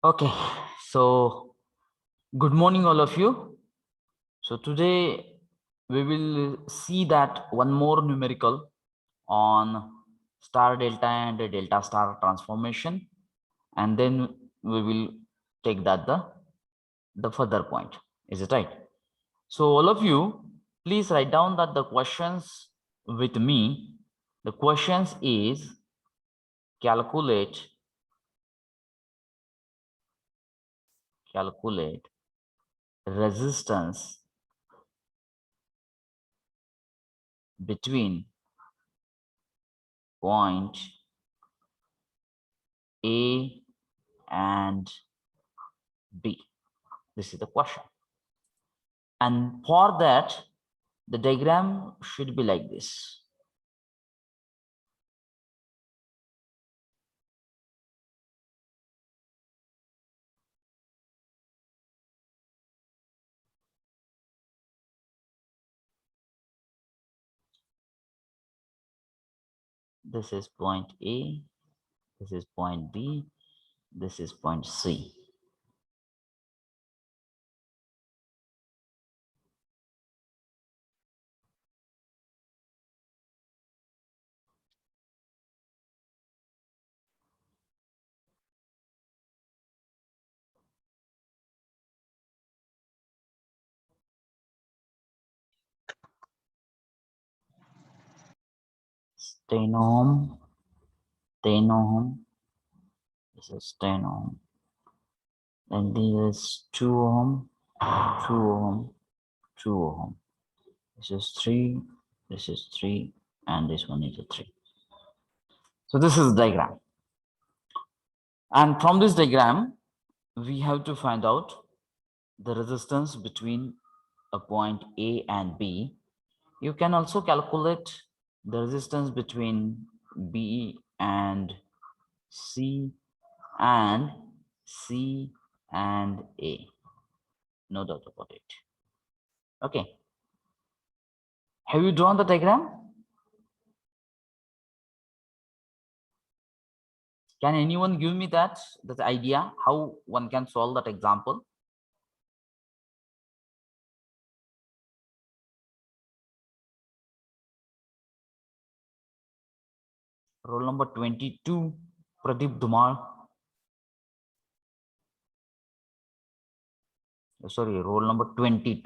Okay, so good morning, all of you. So today we will see that one more numerical on star delta and delta star transformation, and then we will take that the further point. Is it right? So all of you, please write down that the questions with me. The questions is calculate resistance between point A and B. This is the question. And for that, the diagram should be like this. This is point A, this is point B, this is point C. Ten ohm, 10 ohm, this is 10 ohm. Then this is 2 ohm, 2 ohm, 2 ohm. This is 3, and this one is a 3. So this is the diagram. And from this diagram, we have to find out the resistance between a point A and B. You can also calculate the resistance between B and C and C and A. No doubt about it. Okay. Have you drawn the diagram? Can anyone give me that idea how one can solve that example? Roll number 22, Pradeep Dhumar. Sorry, roll number 220,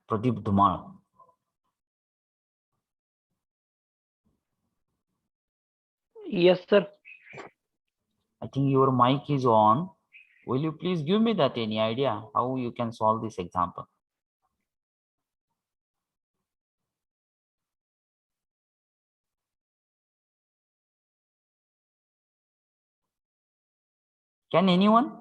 Pradeep Dhumar. Yes, sir. I think your mic is on. Will you please give me that any idea how you can solve this example? Can anyone?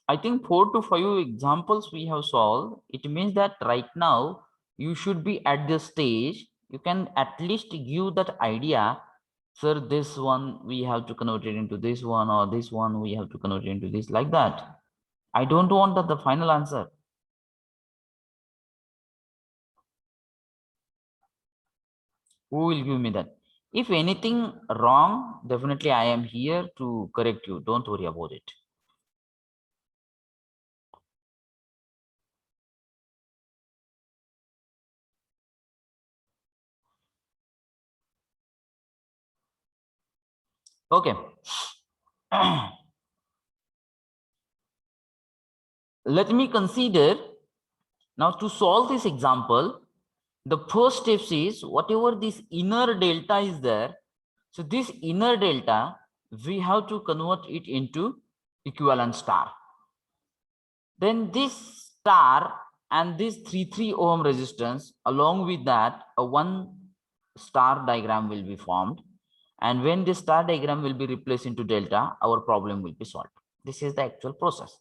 I think 4 to 5 examples we have solved. It means that right now you should be at this stage. You can at least give that idea. Sir, this one we have to convert it into this one, or this one we have to convert it into this, like that. I don't want that the final answer. Who will give me that? If anything wrong, definitely I am here to correct you. Don't worry about it. Okay. Let me consider now to solve this example. The first step is whatever this inner delta is there. So this inner delta, we have to convert it into equivalent star. Then this star and this 3 ohm resistance, along with that, a one star diagram will be formed. And when this star diagram will be replaced into delta, our problem will be solved. This is the actual process.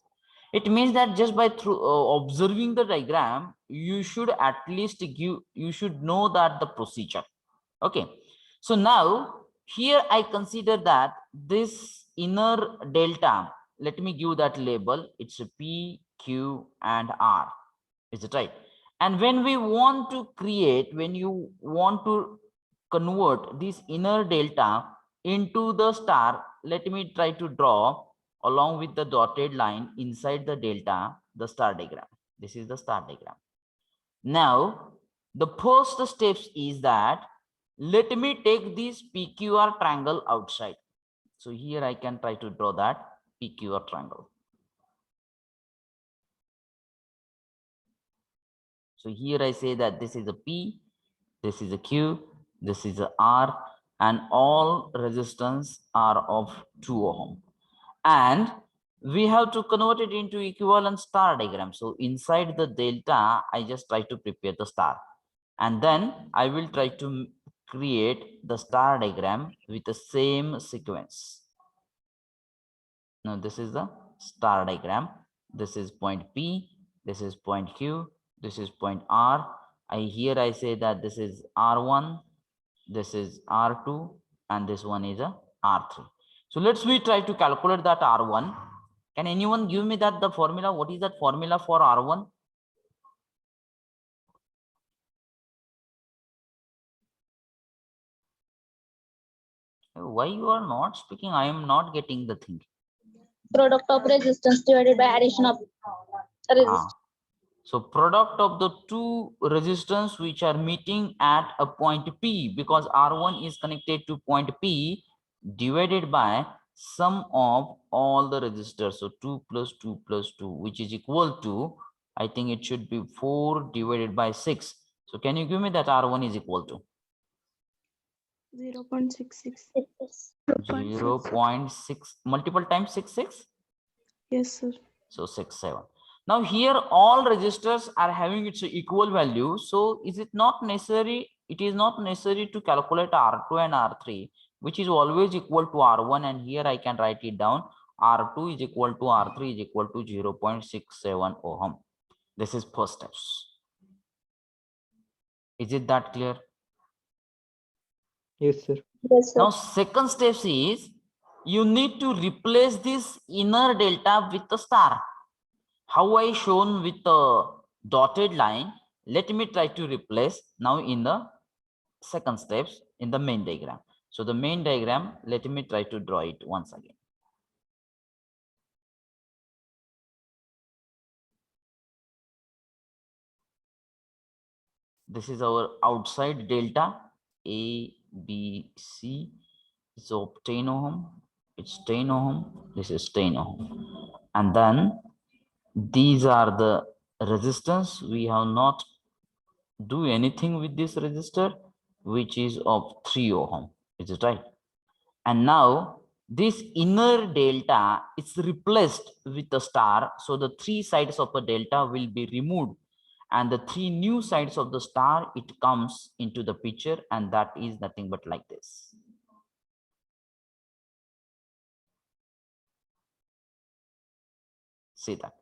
It means that just by observing the diagram, you should at least you should know that the procedure. Okay. So now here I consider that this inner delta, let me give that label. It's a P, Q, and R. Is it right? And when we want to create, when you want to convert this inner delta into the star. Let me try to draw along with the dotted line inside the delta, the star diagram. This is the star diagram. Now, the first steps is that let me take this PQR triangle outside. So here I can try to draw that PQR triangle. So here I say that this is a P, this is a Q, this is a R, and all resistance are of 2 ohm. And we have to convert it into equivalent star diagram. So inside the delta, I just try to prepare the star. And then I will try to create the star diagram with the same sequence. Now this is the star diagram. This is point P, this is point Q, this is point R. Here I say that this is R1, this is R2, and this one is a R3. So let's we try to calculate that R1. Can anyone give me that the formula? What is that formula for R1? Why you are not speaking? I am not getting the thing. Product of resistance divided by addition of resistance. So product of the two resistance which are meeting at a point P, because R1 is connected to point P, divided by sum of all the resistors. So 2 plus 2 plus 2, which is equal to, I think it should be 4 divided by 6. So can you give me that R1 is equal to? 0.66. 0.6 multiple times 6. Yes, sir. So 6, 7. Now here all resistors are having its equal value. So is it not necessary? It is not necessary to calculate R2 and R3, which is always equal to R1. And here I can write it down. R2 is equal to R3 is equal to 0.67 ohm. This is first steps. Is it that clear? Yes, sir. Yes, sir. Now second step is you need to replace this inner delta with the star. How I shown with the dotted line. Let me try to replace now in the second steps in the main diagram. So the main diagram, let me try to draw it once again. This is our outside delta A, B, C. It's of 10 ohm. It's 10 ohm. This is 10 ohm. And then these are the resistance. We have not do anything with this resistor, which is of 3 ohm. Is it right? And now this inner delta is replaced with a star. So the 3 sides of a delta will be removed, and the 3 new sides of the star, it comes into the picture, and that is nothing but like this. See that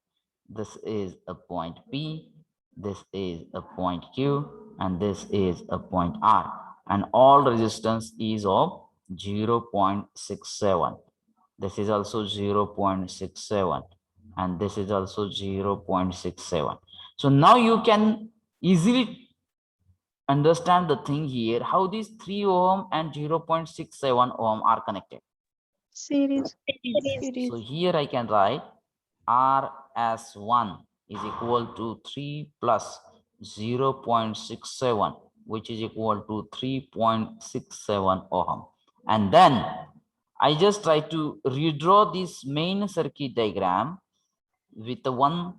this is a point P, this is a point Q, and this is a point R, and all resistance is of 0.67. This is also 0.67, and this is also 0.67. So now you can easily understand the thing here, how these 3 ohm and 0.67 ohm are connected. Series. So here I can write RS1 is equal to 3 plus 0.67, which is equal to 3.67 ohm. And then I just try to redraw this main circuit diagram with the one.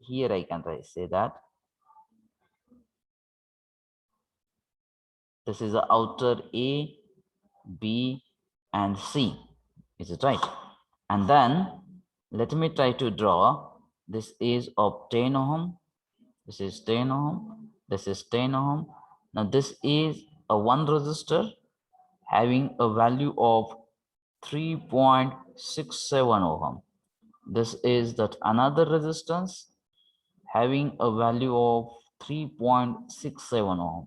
Here I can say that this is the outer A, B, and C. Is it right? And then let me try to draw. This is of 10 ohm. This is 10 ohm. This is 10 ohm. Now this is a one resistor having a value of 3.67 ohm. This is that another resistance having a value of 3.67 ohm.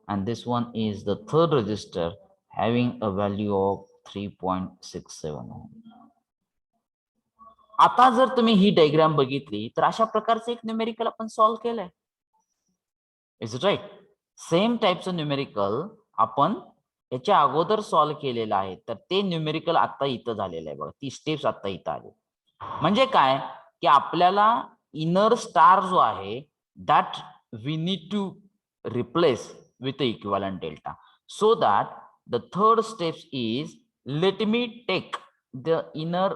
And this one is the third resistor having a value of 3.67 ohm. आता जर तुम्ही ही diagram बघितली तर अशा प्रकारचं एक numerical आपण solve केलंय. Is it right? सेम टाइपचं न्यूमेरिकल आपण ह्याच्या अगोदर सॉल्व्ह केलेलं आहे, तर ते न्यूमेरिकल आता इथं झालेलं आहे बघा, ती स्टेप्स आता इथं आले. म्हणजे काय की आपल्याला इनर स्टार जो आहे that we need to replace with equivalent delta. So that the third step is let me take the inner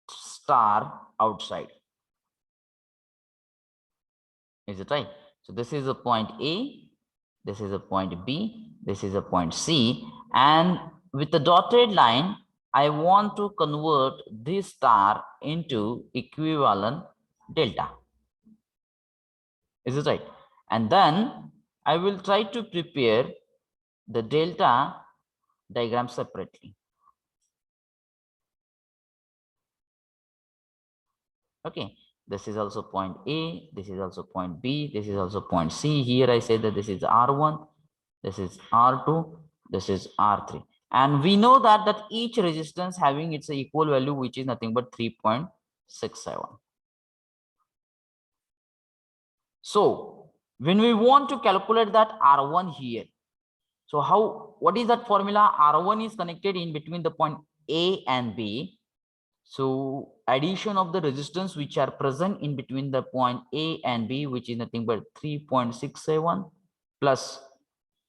star outside. Is it right? So this is a point A, this is a point B, this is a point C, and with the dotted line I want to convert this star into equivalent delta. Is it right? And then I will try to prepare the delta diagram separately. Okay, this is also point A, this is also point B, this is also point C. Here I say that this is R1, this is R2, this is R3. And we know that each resistance having its equal value, which is nothing but 3.67. So when we want to calculate that R1 here, so what is that formula? R1 is connected in between the point A and B. So addition of the resistance which are present in between the point A and B, which is nothing but 3.67 plus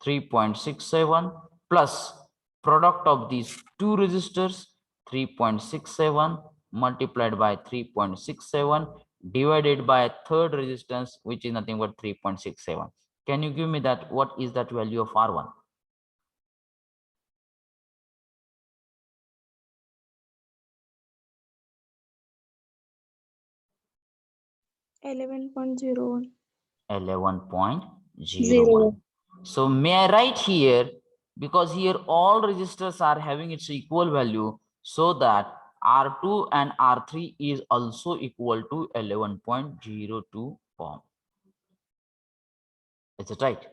3.67 plus product of these two resistors 3.67 multiplied by 3.67 divided by third resistance, which is nothing but 3.67. Can you give me that? What is that value of R1? 11.01. 11.01. So may I write here, because here all resistors are having its equal value, so that R2 and R3 is also equal to 11.02 ohm. Is it right?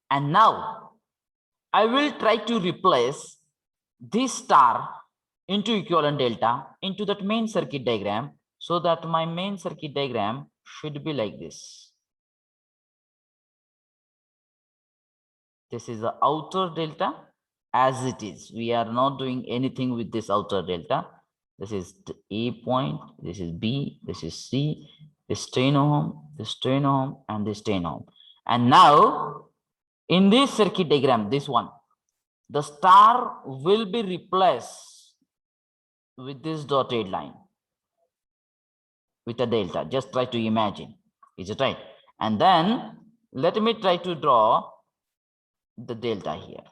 And now I will try to replace this star into equivalent delta into that main circuit diagram, so that my main circuit diagram should be like this. This is the outer delta as it is. We are not doing anything with this outer delta. This is the A point, this is B, this is C, this 10 ohm, this 10 ohm, and this 10 ohm. And now in this circuit diagram, this one, the star will be replaced with this dotted line with a delta. Just try to imagine. Is it right? And then let me try to draw the delta here.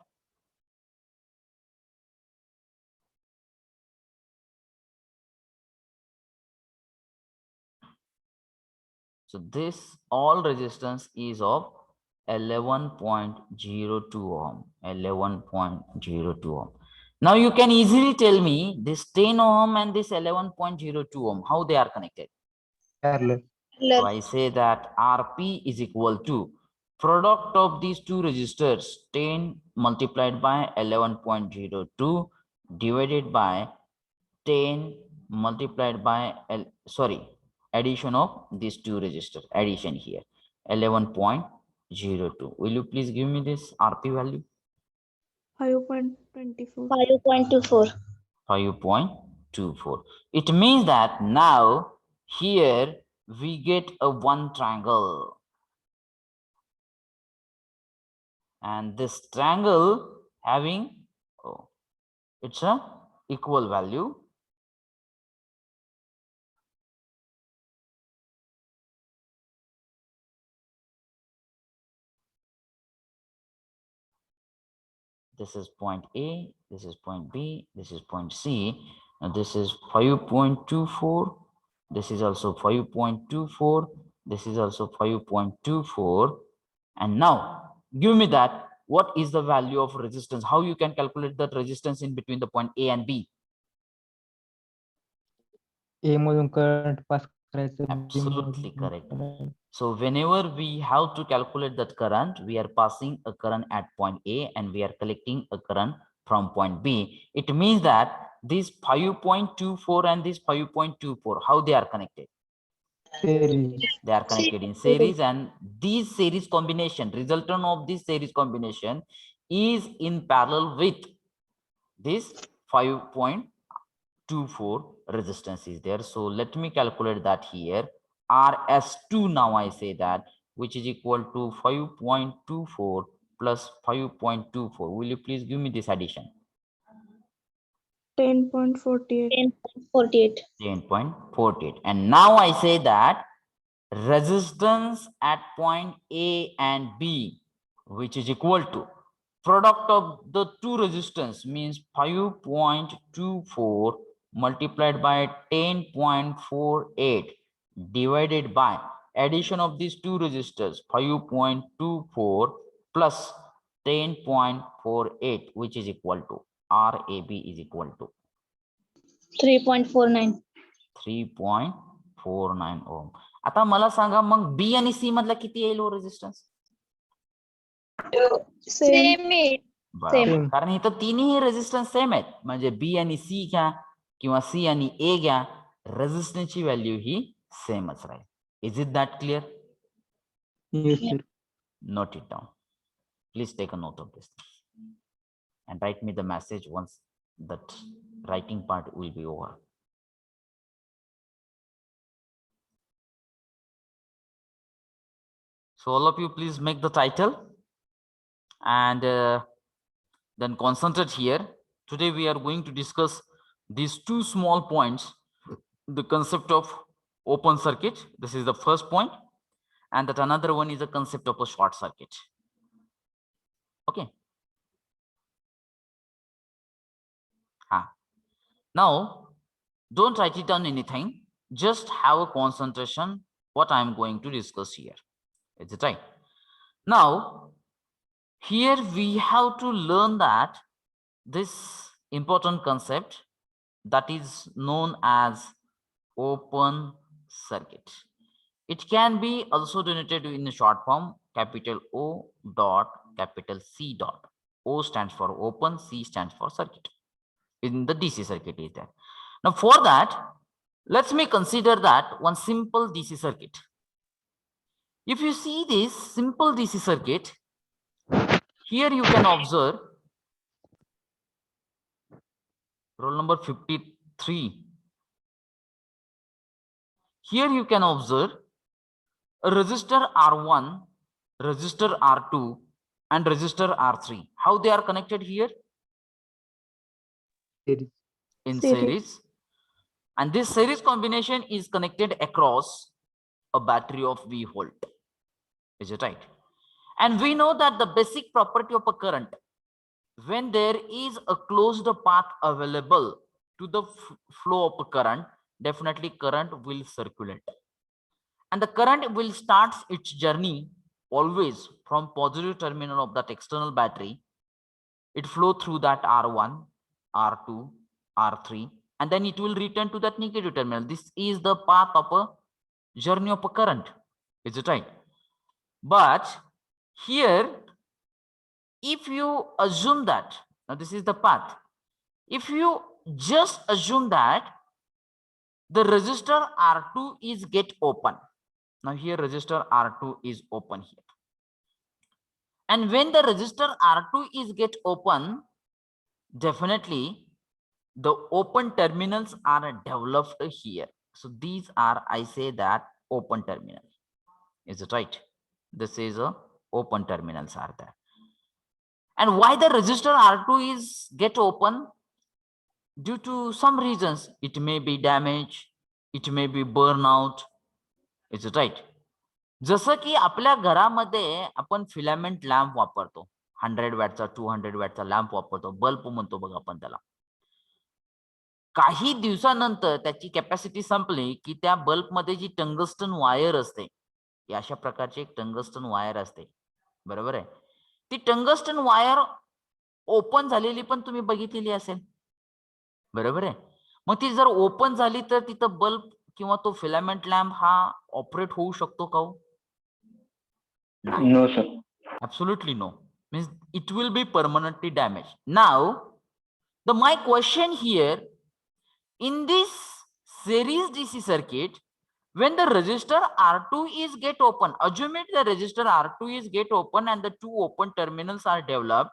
So this all resistance is of 11.02 ohm, 11.02 ohm. Now you can easily tell me this 10 ohm and this 11.02 ohm, how they are connected. Parallel. So I say that Rp is equal to product of these two resistors, 10 multiplied by 11.02 divided by 10 multiplied by addition of these two resistors, addition here 11.02. Will you please give me this Rp value? 5.24. 5.24. 5.24. It means that now here we get a one triangle, and this triangle having it's a equal value. This is point A, this is point B, this is point C, and this is 5.24, this is also 5.24, this is also 5.24. And now give me that, what is the value of resistance? How you can calculate that resistance in between the point A and B? A मधून current pass करायचं. Absolutely correct. So whenever we have to calculate that current, we are passing a current at point A and we are collecting a current from point B. It means that this 5.24 and this 5.24, how they are connected? Series. They are connected in series, and these series combination, resultant of this series combination is in parallel with this 5.24 resistance is there. So let me calculate that here. RS2 now I say that, which is equal to 5.24 plus 5.24. Will you please give me this addition? 10.48. 10.48. 10.48. And now I say that resistance at point A and B, which is equal to product of the two resistance, means 5.24 multiplied by 10.48 divided by addition of these two resistors, 5.24 plus 10.48, which is equal to RAB is equal to 3.49. 3.49 ओम. आता मला सांगा मग B आणि सी मधला किती येईल resistance? Same. बरोबर, कारण इथं तिन्ही रेजिस्टन्स सेम आहेत, म्हणजे बी आणि सी घ्या किंवा सी आणि ए घ्या, रेजिस्टन्सची व्हॅल्यू ही सेमच राहील. Is it that clear? Yes, sir. Note it down. Please take a note of this and write me the message once that writing part will be over. So all of you please make the title and then concentrate here. Today we are going to discuss these two small points, the concept of open circuit. This is the first point, and that another one is the concept of a short circuit. Okay. Now, don't write it down anything. Just have a concentration what I am going to discuss here. Is it right? Now, here we have to learn that this important concept that is known as open circuit. It can be also denoted in a short form, capital O dot capital C dot. O stands for open, C stands for circuit. In the DC circuit is there. Now for that, let's me consider that one simple DC circuit. If you see this simple DC circuit, here you can observe roll number 53. Here you can observe a resistor R1, resistor R2, and resistor R3. How they are connected here? Series. In Series. series. And this series combination is connected across a battery of V volt. Is it right? And we know that the basic property of a current, when there is a closed path available to the flow of a current, definitely current will circulate. And the current will start its journey always from positive terminal of that external battery. It flow through that R1, R2, R3, and then it will return to that negative terminal. This is the path of a journey of a current. Is it right? But here, if you assume that, now this is the path. If you just assume that the resistor R2 is get open. Now here resistor R2 is open here. And when the resistor R2 is get open, definitely the open terminals are developed here. So these are, I say that, open terminal. Is it right? This is a open terminals are there. And why the resistor R2 is get open? Due to some reasons. It may be damage, it may be burnout. Is it right? जसं की आपल्या घरामध्ये आपण filament lamp वापरतो, 100 वॅटचा 200 वॅटचा lamp वापरतो, bulb म्हणतो बघा आपण त्याला. काही दिवसानंतर त्याची कॅपॅसिटी संपली की त्या बल्ब मध्ये जी टंगस्टन वायर असते, अशा प्रकारची एक टंगस्टन वायर असते, बरोबर आहे. ती टंगस्टन वायर ओपन झालेली पण तुम्ही बघितलेली असेल, बरोबर आहे. मग ती जर ओपन झाली तर तिथं बल्ब किंवा तो फिलामेंट लॅम्प हा ऑपरेट होऊ शकतो का? No, sir. Absolutely no. Means it will be permanently damaged. Now, my question here, in this series DC circuit, when the resistor R2 is get open, assume it the resistor R2 is get open and the two open terminals are developed.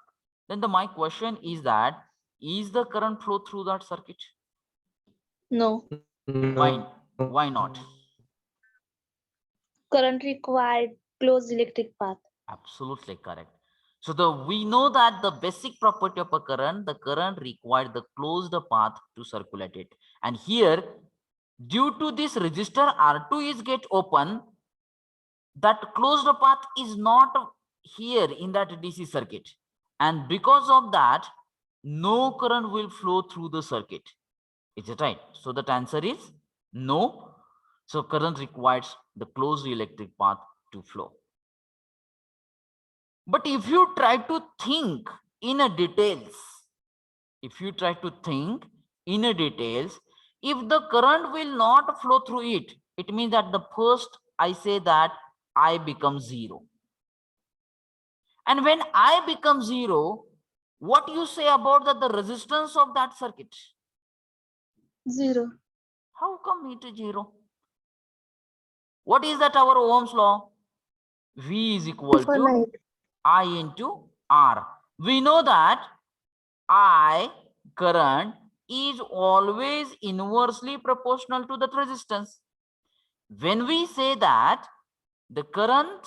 Then my question is that, is the current flow through that circuit? No. Why not? Current required closed electric path. Absolutely correct. So we know that the basic property of a current, the current required the closed path to circulate it. And here, due to this resistor R2 is get open, that closed path is not here in that DC circuit. And because of that, no current will flow through the circuit. Is it right? So that answer is no. So current requires the closed electric path to flow. But if you try to think in a details, if the current will not flow through it, it means that the first I say that I become 0. And when I become 0, what you say about the resistance of that circuit? 0. How come it is 0? What is that our Ohm's law? V is equal to I into R. We know that I current is always inversely proportional to the resistance. When we say that the current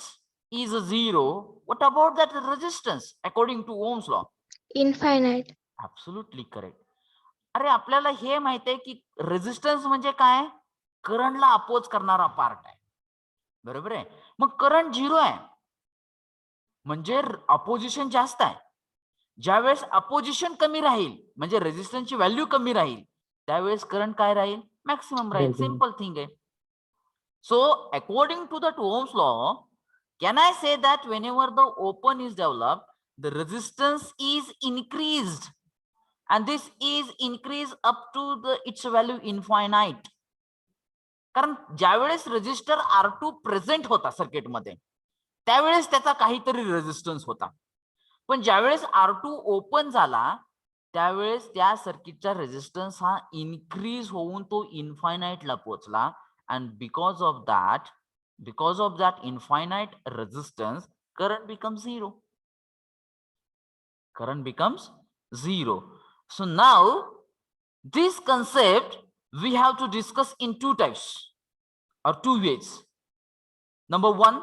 is 0, what about that resistance according to Ohm's law? Infinite. Absolutely correct. अरे आपल्याला हे माहिती आहे की resistance म्हणजे काय? करंटला oppose करणारा part आहे. बरोबर आहे. मग करंट 0 आहे म्हणजे अपोजिशन जास्त आहे. ज्यावेळेस अपोजिशन कमी राहील म्हणजे रेजिस्टन्सची व्हॅल्यू कमी राहील, त्यावेळेस करंट काय राहील? मॅक्सिमम राहील. सिंपल थिंग आहे. So according to that Ohm's law, can I say that whenever the open is developed, the resistance is increased, and this is increased up to its value infinite? कारण ज्यावेळेस resistor R2 present होता circuit मध्ये, त्यावेळेस त्याचा काहीतरी resistance होता. पण ज्यावेळेस R2 ओपन झाला, त्यावेळेस त्या सर्किटचा रेजिस्टन्स हा इन्क्रीज होऊन तो इन्फायनाइटला पोहोचला. And because of that infinite resistance, current becomes 0. Current becomes 0. So now this concept we have to discuss in two types or two ways. Number one,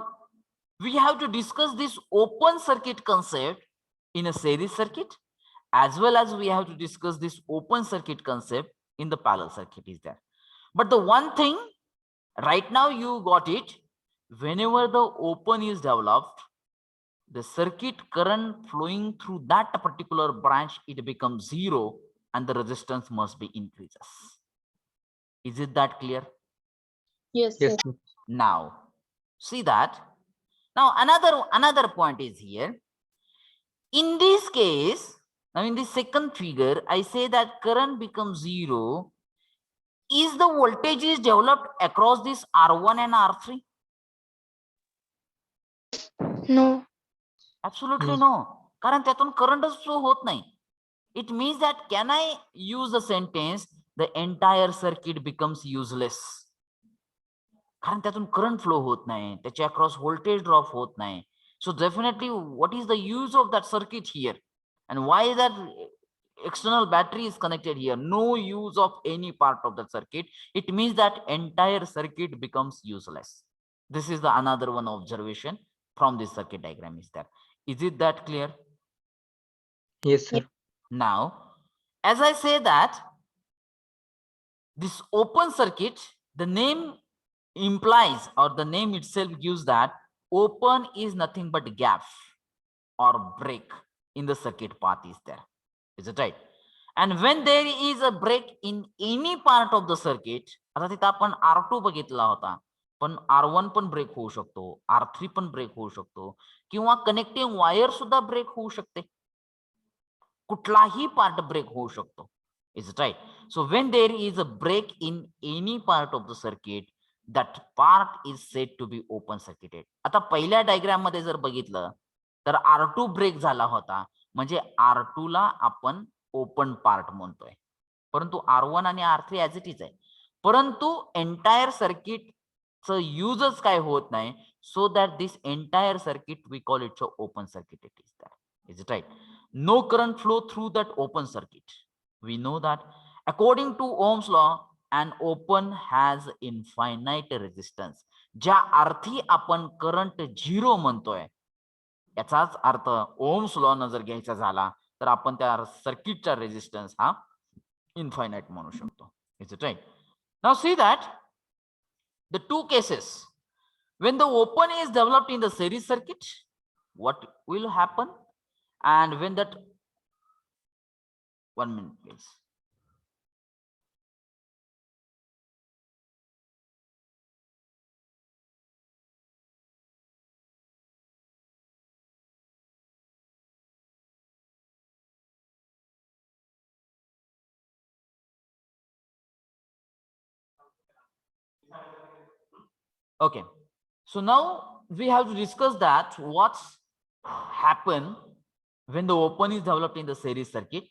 we have to discuss this open circuit concept in a series circuit, as well as we have to discuss this open circuit concept in the parallel circuit is there. But the one thing, right now you got it, whenever the open is developed, the circuit current flowing through that particular branch, it becomes 0 and the resistance must be increases. Is it that clear? Yes, Yes, sir. sir. Now see that. Now another point is here. In this case, now in the second figure, I say that current becomes 0. Is the voltage is developed across this R1 and R3? No. Absolutely No. no. कारण त्यातून करंटच flow होत नाही. It means that, can I use the sentence, the entire circuit becomes useless? कारण त्यातून current flow होत नाही, त्याच्या across voltage drop होत नाही. So definitely, what is the use of that circuit here? And why that external battery is connected here? No use of any part of the circuit. It means that entire circuit becomes useless. This is the another one observation from this circuit diagram is there. Is it that clear? Yes, sir. Now, as I say that this open circuit, the name implies, or the name itself gives that open is nothing but gap or break in the circuit path is there. Is it right? And when there is a break in any part of the circuit, आता तिथं आपण R2 बघितला होता, पण R1 पण break होऊ शकतो, R3 पण ब्रेक होऊ शकतो, किंवा कनेक्टिंग वायर सुद्धा ब्रेक होऊ शकते. कुठलाही पार्ट ब्रेक होऊ शकतो. Is it right? So when there is a break in any part of the circuit, that part is said to be open circuited. आता पहिल्या डायग्राम मध्ये जर बघितलं तर R2 ब्रेक झाला होता, म्हणजे R2 ला आपण ओपन पार्ट म्हणतोय, परंतु R1 आणि R3 ऍज इट इज आहे. परंतु एंटायर सर्किटचं युजच काय होत नाही. So that this entire circuit we call it open circuit. It is that. Is it right? no current flow through that open circuit. We know that according to Ohm's law, an open has infinite resistance. ज्या अर्थी आपण current 0 म्हणतोय, याचाच अर्थ Ohm's law न जर घ्यायचा झाला तर आपण त्या सर्किटचा रेजिस्टन्स हा इन्फायनाइट म्हणू शकतो. Is it right? Now see that the two cases, when the open is developed in the series circuit, what will happen, and when that, 1 minute please. Okay, so now we have to discuss that what's happen when the open is developed in the series circuit,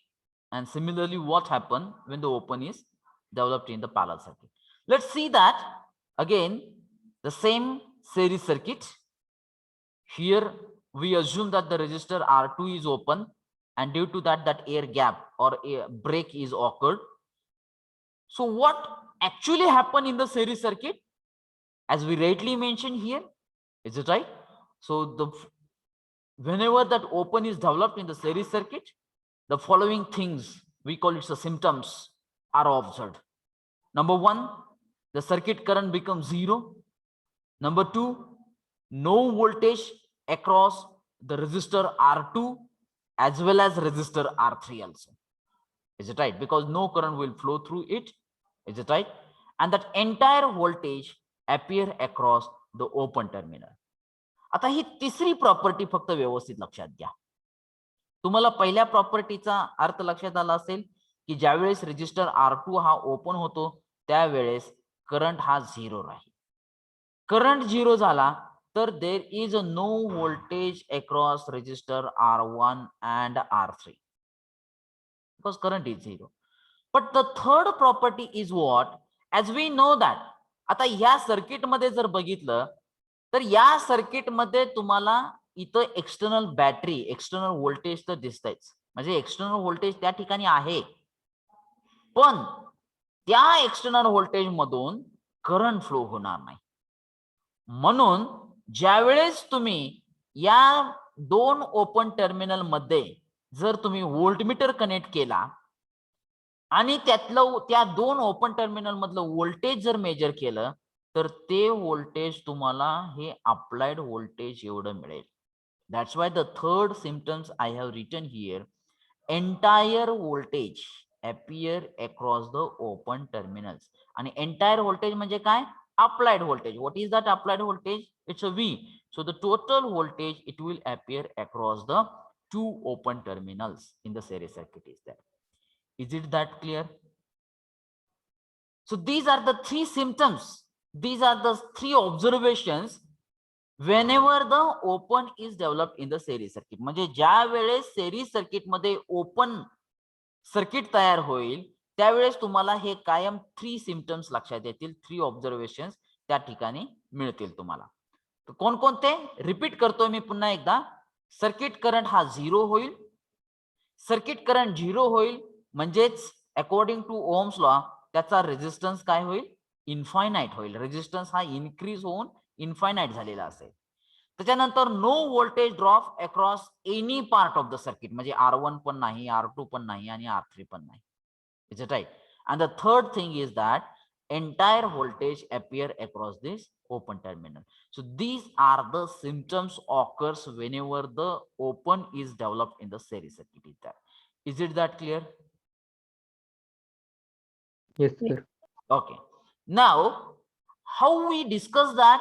and similarly what happen when the open is developed in the parallel circuit. Let's see that again, the same series circuit. Here we assume that the resistor R2 is open, and due to that air gap or a break is occurred. So what actually happened in the series circuit, as we rightly mentioned here, is it right? So whenever that open is developed in the series circuit, the following things, we call it the symptoms, are observed. Number 1, the circuit current becomes 0. Number 2, no voltage across the resistor R2 as well as resistor R3 also. Is it right? Because no current will flow through it. Is it right? And that entire voltage appear across the open terminal. आता ही तिसरी property फक्त व्यवस्थित लक्षात घ्या. तुम्हाला पहिल्या प्रॉपर्टीचा अर्थ लक्षात आला असेल की ज्यावेळेस रेजिस्टर R2 हा ओपन होतो त्यावेळेस करंट हा 0 राहील. करंट 0 झाला तर there is no voltage across resistor R1 and R3 because current is 0. But the third property is what? As we know that, आता या सर्किट मध्ये जर बघितलं तर या सर्किट मध्ये तुम्हाला इथं एक्सटर्नल बॅटरी, एक्सटर्नल व्होल्टेज तर दिसतंयच, म्हणजे एक्सटर्नल व्होल्टेज त्या ठिकाणी आहे, पण त्या एक्सटर्नल व्होल्टेज मधून करंट फ्लो होणार नाही. म्हणून ज्यावेळेस तुम्ही या दोन ओपन टर्मिनल मध्ये जर तुम्ही व्होल्टमीटर कनेक्ट केला आणि त्यातलं त्या दोन ओपन टर्मिनल मधलं व्होल्टेज जर मेजर केलं तर ते व्होल्टेज तुम्हाला हे अप्लाइड व्होल्टेज एवढं मिळेल. That's why the third symptoms I have written here, entire voltage appear across the open terminals. आणि entire voltage म्हणजे काय? Applied voltage. What is that applied voltage? It's a V. So the total voltage it will appear across the two open terminals in the series circuit is there. Is it that clear? So these are the three symptoms. These are the three observations whenever the open is developed in the series circuit. म्हणजे ज्या वेळेस series circuit मध्ये open circuit तयार होईल त्यावेळेस तुम्हाला हे कायम 3 symptoms लक्षात येतील, 3 ऑब्झर्वेशन्स त्या ठिकाणी मिळतील तुम्हाला. तर कोणकोणते रिपीट करतोय मी पुन्हा एकदा. सर्किट करंट हा 0 होईल. सर्किट करंट 0 होईल म्हणजेच अकॉर्डिंग टू ओम्स लॉ त्याचा रेजिस्टन्स काय होईल? इन्फायनाइट होईल. रेजिस्टन्स हा इन्क्रीज होऊन इन्फायनाइट झालेला असेल. त्याच्यानंतर no voltage drop across any part of the circuit, म्हणजे R1 पण नाही, R2 पण नाही आणि R3 पण नाही. Is it right? And the third thing is that entire voltage appear across this open terminal. So these are the symptoms occurs whenever the open is developed in the series circuit is there. Is it that clear? Yes, sir. Okay. Now, how we discuss that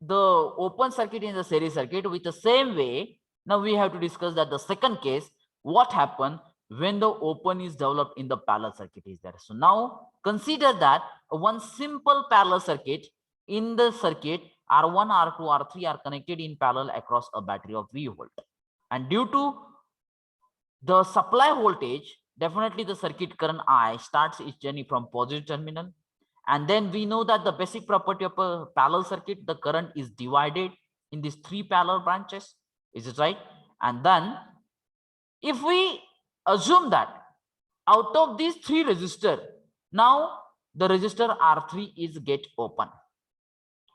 the open circuit in the series circuit with the same way, now we have to discuss that the second case, what happened when the open is developed in the parallel circuit is there. So now consider that one simple parallel circuit. In the circuit, R1, R2, R3 are connected in parallel across a battery of V volt. And due to the supply voltage, definitely the circuit current I starts its journey from positive terminal. And then we know that the basic property of a parallel circuit, the current is divided in these 3 parallel branches. Is it right? And then If we assume that out of these three resistor, now the resistor R3 is get open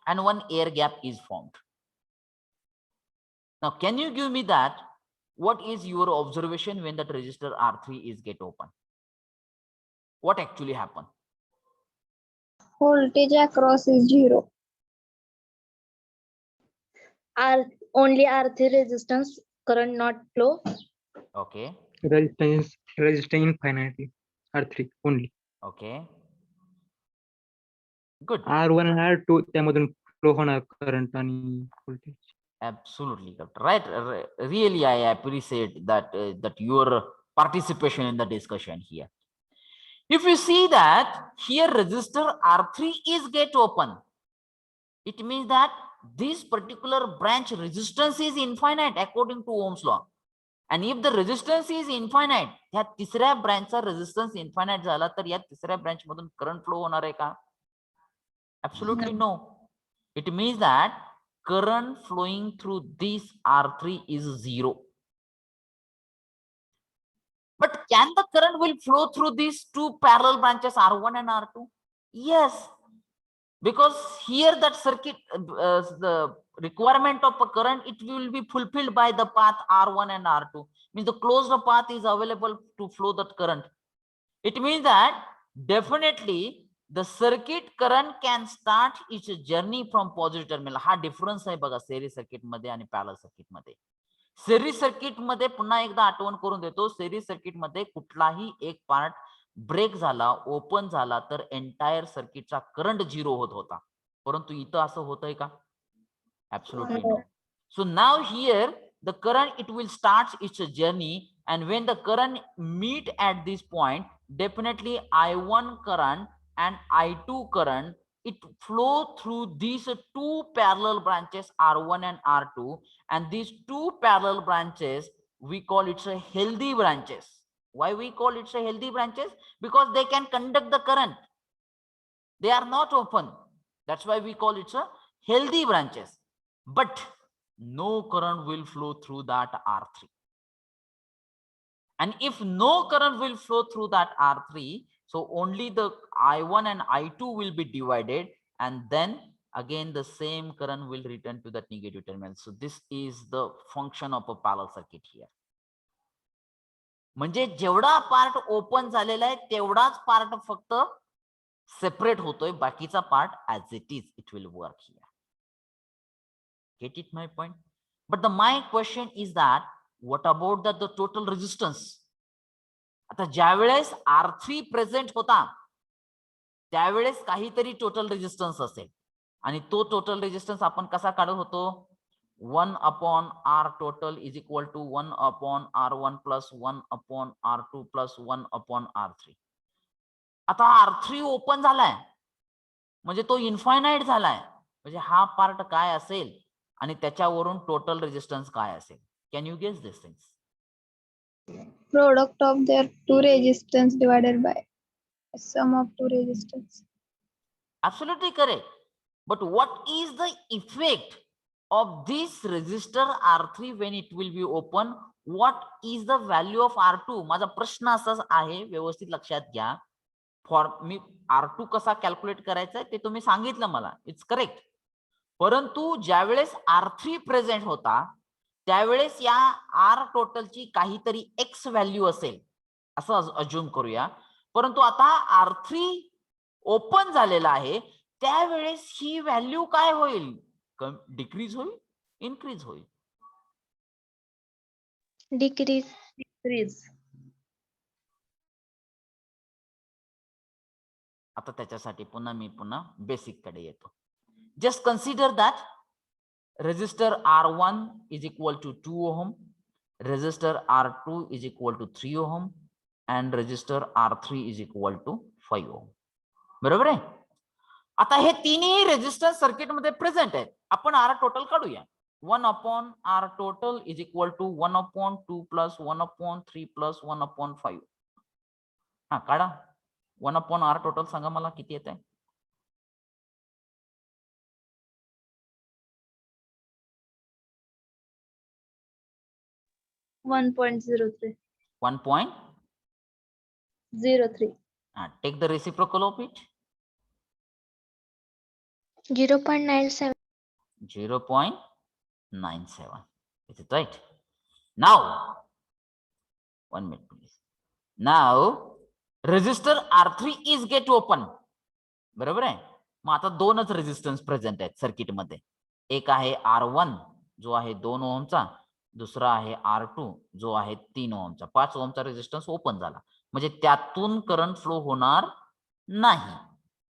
and one air gap is formed. Now, can you give me that? What is your observation when that resistor R3 is get open? What actually happened? Voltage across is 0. Only R3 resistance, current not flow. Okay, Resistance infinity. R3 only. okay, good. R1 and R2 त्यामधून flow होणार current आणि voltage. Absolutely correct. Right. Really, I appreciate that that your participation in the discussion here. If you see that here resistor R3 is get open, it means that this particular branch resistance is infinite according to Ohm's law. And if the resistance is infinite, या तिसऱ्या ब्रांचचा resistance infinite झाला तर या तिसऱ्या branch मधून current flow होणार आहे का? Absolutely no. It means that current flowing through this R3 is 0. But can the current will flow through these two parallel branches R1 and R2? Yes, because here that circuit, the requirement of a current, it will be fulfilled by the path R1 and R2. Means the closed path is available to flow that current. It means that definitely the circuit current can start its journey from positive terminal. हा difference आहे बघा series circuit मध्ये आणि parallel circuit मध्ये. Series circuit मध्ये पुन्हा एकदा आठवण करून देतो, series circuit मध्ये कुठलाही एक पार्ट ब्रेक झाला, ओपन झाला तर एंटायर सर्किटचा करंट 0 होत होता. परंतु इथं असं होतंय का? Absolutely no. So now here the current, it will start its journey, and when the current meet at this point, definitely I1 current and I2 current, it flow through these two parallel branches R1 and R2, and these two parallel branches we call it a healthy branches. Why we call it a healthy branches? Because they can conduct the current. They are not open. That's why we call it a healthy branches. But no current will flow through that R3. And if no current will flow through that R3, so only the I1 and I2 will be divided, and then again the same current will return to that negative terminal. So this is the function of a parallel circuit here. म्हणजे जेवढा part open झालेला आहे तेवढाच part फक्त separate होतोय, बाकीचा part as it is it will work here. Get it my point? But my question is that what about the total resistance? आता ज्यावेळेस R3 प्रेझेंट होता त्यावेळेस काहीतरी टोटल रेजिस्टन्स असेल, आणि तो टोटल रेजिस्टन्स आपण कसा काढत होतो? 1 upon R total is equal to 1 upon R1 plus 1 upon R2 plus 1 upon R3. आता R3 ओपन झालाय म्हणजे तो इन्फायनाइट झालाय, म्हणजे हा पार्ट काय असेल आणि त्याच्यावरून टोटल रेजिस्टन्स काय असेल? Can you guess this things? Product of their two resistance divided by sum of two resistance. Absolutely correct. But what is the effect of this resistor R3 when it will be open? What is the value of R2? माझा प्रश्न असाच आहे, व्यवस्थित लक्षात घ्या. मी R2 कसा calculate करायचा ते तुम्ही सांगितलं मला, इट्स करेक्ट. परंतु ज्यावेळेस R3 प्रेझेंट होता त्यावेळेस या R टोटलची काहीतरी एक्स व्हॅल्यू असेल असं अज्युम करूया. परंतु आता R3 ओपन झालेला आहे त्यावेळेस ही व्हॅल्यू काय होईल? डिक्रीज होईल, इनक्रीज होईल? Decrease. आता त्याच्यासाठी पुन्हा बेसिक कडे येतो. Just consider that resistor R1 is equal to 2 ohm, resistor R2 is equal to 3 ohm, and resistor R3 is equal to 5 ohm. बरोबर आहे? आता हे तिन्ही रेजिस्टन्स सर्किट मध्ये प्रेझेंट आहेत. आपण R टोटल काढूया. 1 upon R total is equal to 1 upon 2 plus 1 upon 3 plus 1 upon 5. हा काढा. 1 upon R total सांगा मला किती येत आहे? 1.03. 1.03. 03. Take the reciprocal of it. 0.97. 0.97. Is it right? Now, 1 minute please. Now, resistor R3 is get open. बरोबर आहे. मग आता दोनच रेजिस्टन्स प्रेझेंट आहेत सर्किट मध्ये. एक आहे R1 जो आहे 2 ओहमचा, दुसरा आहे R2 जो आहे 3 ओहमचा. 5 ओहमचा रेजिस्टन्स ओपन झाला, म्हणजे त्यातून करंट फ्लो होणार नाही.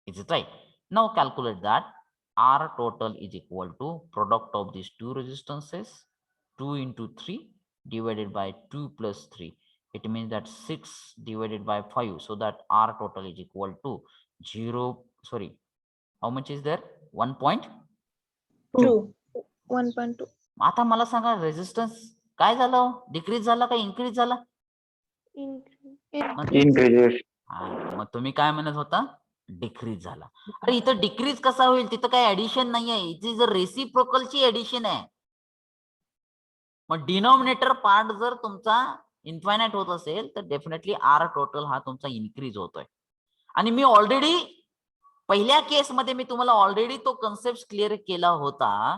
Is it right? Now calculate that R total is equal to product of these two resistances, 2 into 3 divided by 2 plus 3. It means that 6 divided by 5. So that R total is equal to 0. Sorry, how much is there? 1.2. 1.2. आता मला सांगा resistance काय झालं? Decrease झाला का increase झाला? Increases. मग तुम्ही काय म्हणत होता? डिक्रीज झाला. अरे इथं डिक्रीज कसा होईल? तिथं काही ऍडिशन नाहीये. इथे जर रेसिप्रोकलची ऍडिशन आहे. मग डिनॉमिनेटर पार्ट जर तुमचा इन्फायनाइट होत असेल तर डेफिनेटली आर टोटल हा तुमचा इन्क्रीज होतोय. आणि मी ऑलरेडी पहिल्या केसमध्ये मी तुम्हाला ऑलरेडी तो कन्सेप्ट क्लिअर केला होता.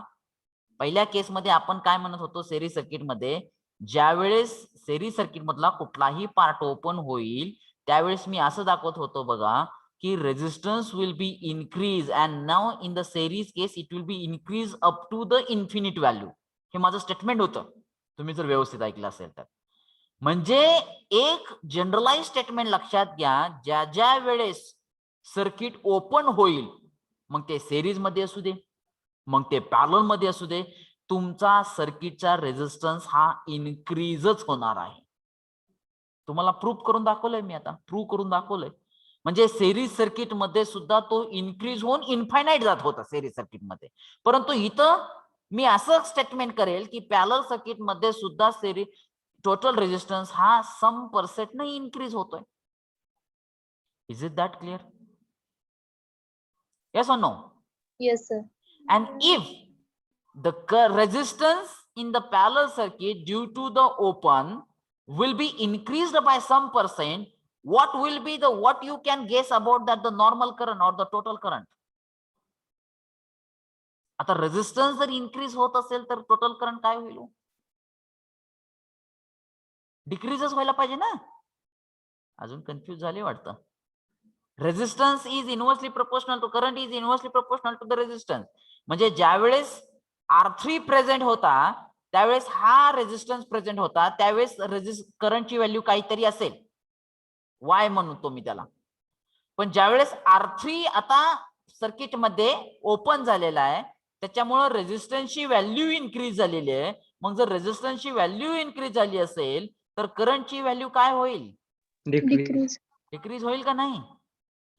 पहिल्या केसमध्ये आपण काय म्हणत होतो? सेरीज सर्किट मध्ये ज्यावेळेस सेरीज सर्किट मधला कुठलाही पार्ट ओपन होईल त्यावेळेस मी असं दाखवत होतो बघा की resistance will be increase and now in the series case it will be increase up to the infinite value. हे माझं स्टेटमेंट होतं, तुम्ही जर व्यवस्थित ऐकलं असेल तर. म्हणजे एक जनरलाइज स्टेटमेंट लक्षात घ्या, ज्या ज्या वेळेस सर्किट ओपन होईल, मग ते सेरीज मध्ये असू दे मग ते पॅरलल मध्ये असू दे, तुमचा सर्किटचा रेजिस्टन्स हा इन्क्रीजच होणार आहे. तुम्हाला प्रूफ करून दाखवलंय मी, आता प्रूफ करून दाखवलंय. म्हणजे सेरीज सर्किट मध्ये सुद्धा तो इन्क्रीज होऊन इन्फायनाइट जात होता सेरीज सर्किट मध्ये. परंतु इथं मी असं स्टेटमेंट करेल की पॅरलल सर्किट मध्ये सुद्धा सेरीज टोटल रेजिस्टन्स हा सम % ने इन्क्रीज होतोय. Is it that clear? Yes और no? Yes, sir. And if the resistance in the parallel circuit due to the open will be increased by some %, what will be the, what you can guess about that, the normal current or the total current? आता resistance जर increase होत असेल तर total current काय होईल? डिक्रीजच व्हायला पाहिजे ना. अजून कन्फ्यूज झाले वाटतं. Resistance is inversely proportional to current is inversely proportional to the resistance. म्हणजे ज्यावेळेस R3 प्रेझेंट होता त्यावेळेस हा रेजिस्टन्स प्रेझेंट होता, त्यावेळेस करंटची व्हॅल्यू काहीतरी असेल, Y म्हणतो मी त्याला. पण ज्यावेळेस R3 आता सर्किट मध्ये ओपन झालेला आहे त्याच्यामुळे रेजिस्टन्सची व्हॅल्यू इन्क्रीज झालेली आहे. मग जर रेजिस्टन्सची व्हॅल्यू इन्क्रीज झाली असेल तर करंटची व्हॅल्यू काय होईल? Decrease. डिक्रीज होईल का नाही?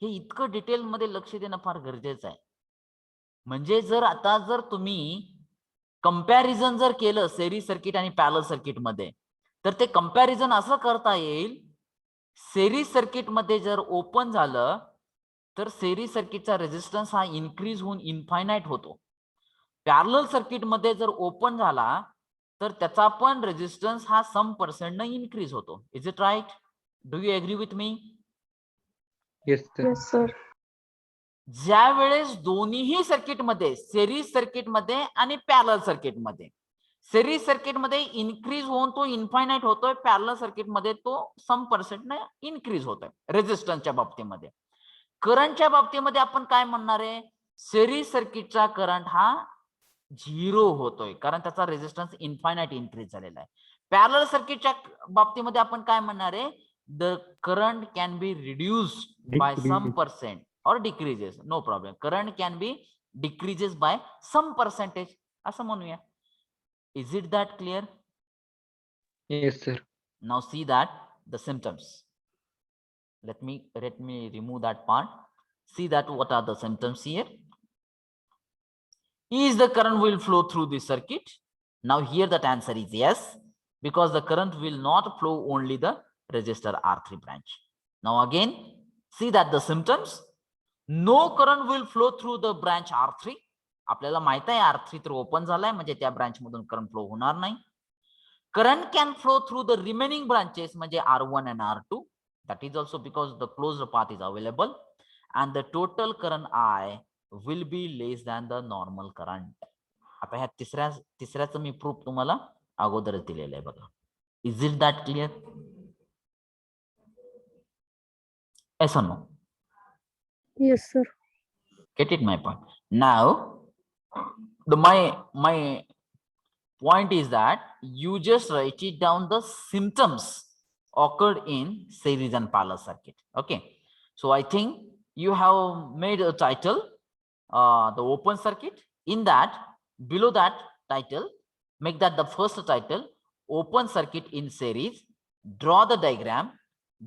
हे इतकं डिटेल मध्ये लक्ष देणं फार गरजेचं आहे. म्हणजे जर तुम्ही कंपॅरिझन जर केलं सेरीज सर्किट आणि पॅरलल सर्किट मध्ये, तर ते कंपॅरिझन असं करता येईल, सेरीज सर्किट मध्ये जर ओपन झालं तर सेरीज सर्किटचा रेजिस्टन्स हा इन्क्रीज होऊन इन्फायनाइट होतो. पॅरलल सर्किट मध्ये जर ओपन झाला तर त्याचा पण रेजिस्टन्स हा सम % ने इन्क्रीज होतो. Is it right? Do you agree with me? Yes, sir. Yes, sir. ज्या वेळेस दोन्हीही सर्किट मध्ये, सेरीज सर्किट मध्ये आणि पॅरलल सर्किट मध्ये, सेरीज सर्किट मध्ये इन्क्रीज होऊन तो इन्फायनाइट होतोय, पॅरलल सर्किट मध्ये तो सम % ने इन्क्रीज होतोय रेजिस्टन्सच्या बाबतीमध्ये. करंटच्या बाबतीमध्ये आपण काय म्हणणार आहे? सेरीज सर्किटचा करंट हा 0 होतोय कारण त्याचा रेजिस्टन्स इन्फायनाइट इन्क्रीज झालेला आहे. पॅरलल सर्किटच्या बाबतीमध्ये आपण काय म्हणणार आहे? The current can be reduced by some % or decreases, no problem. Current can be decreases by some %, असं म्हणूया. Is it that clear? Yes, sir. Now see that the symptoms. Let me remove that part. See that what are the symptoms here? Is the current will flow through the circuit? Now here that answer is yes, because the current will not flow only the resistor R3 branch. Now again, see that the symptoms. No current will flow through the branch R3. आपल्याला माहित आहे R3 तर open झालाय म्हणजे त्या branch मधून current flow होणार नाही. current can flow through the remaining branches म्हणजे R1 and R2. That is also because the closed path is available, and the total current I will be less than the normal current. आता ह्या तिसऱ्याचं मी proof तुम्हाला अगोदरच दिलेलं आहे बघा. Is it that clear? Yes or no? Yes, sir. Get it my point? Now, my point is that you just write it down the symptoms occurred in series and parallel circuit. Okay, so I think you have made a title, the open circuit. In that, below that title, make that the first title, open circuit in series. Draw the diagram.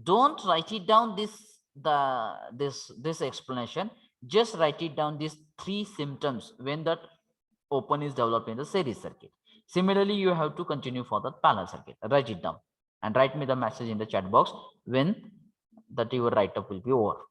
Don't write it down this explanation. Just write it down these 3 symptoms when that open is developed in the series circuit. Similarly, you have to continue for the parallel circuit. Write it down and write me the message in the chat box when that your write up will be over.